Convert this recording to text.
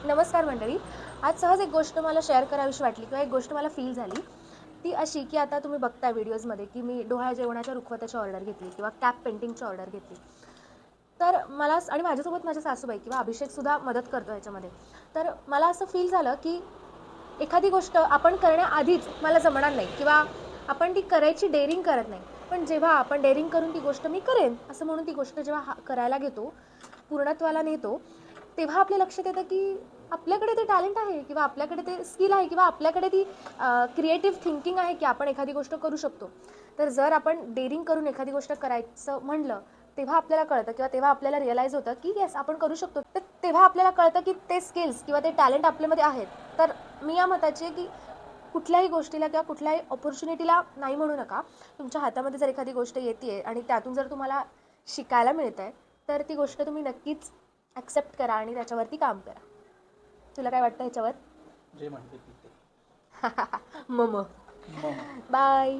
नमस्कार मंडळी. आज सहज एक गोष्ट मला शेअर करावीशी वाटली किंवा एक गोष्ट मला फील झाली. ती अशी की आता तुम्ही बघताय व्हिडिओजमध्ये की मी डोहाळे जेवणाच्या रुखवताची ऑर्डर घेतली किंवा कॅप पेंटिंगची ऑर्डर घेतली. तर मला आणि माझ्यासोबत माझ्या सासूबाई किंवा अभिषेकसुद्धा मदत करतो याच्यामध्ये. तर मला असं फील झालं की एखादी गोष्ट आपण करण्याआधीच मला जमणार नाही किंवा आपण ती करायची डेअरिंग करत नाही. पण जेव्हा आपण डेअरिंग करून ती गोष्ट मी करेन असं म्हणून ती गोष्ट जेव्हा करायला घेतो, पूर्णत्वाला नेतो, तेव्हा आपल्या लक्षात येतं की आपल्याकडे ते टॅलेंट आहे किंवा आपल्याकडे ते स्किल आहे किंवा आपल्याकडे ती क्रिएटिव्ह थिंकिंग आहे की आपण एखादी गोष्ट करू शकतो. तर जर आपण डेअरिंग करून एखादी गोष्ट करायचं म्हणलं, तेव्हा आपल्याला कळतं किंवा तेव्हा आपल्याला रिअलाईज होतं की येस आपण करू शकतो. तर तेव्हा आपल्याला कळतं की ते स्किल्स किंवा ते टॅलेंट आपल्यामध्ये आहेत. तर मी या मताची आहे की कुठल्याही गोष्टीला किंवा कुठल्याही ऑपॉर्च्युनिटीला नाही म्हणू नका. तुमच्या हातामध्ये जर एखादी गोष्ट येते आणि त्यातून जर तुम्हाला शिकायला मिळतंय, तर ती गोष्ट तुम्ही नक्कीच ॲक्सेप्ट करा आणि त्याच्यावरती काम करा. तुला काय वाटतं ह्याच्यावर? जे म्हणते ती ते. मम मम बाय.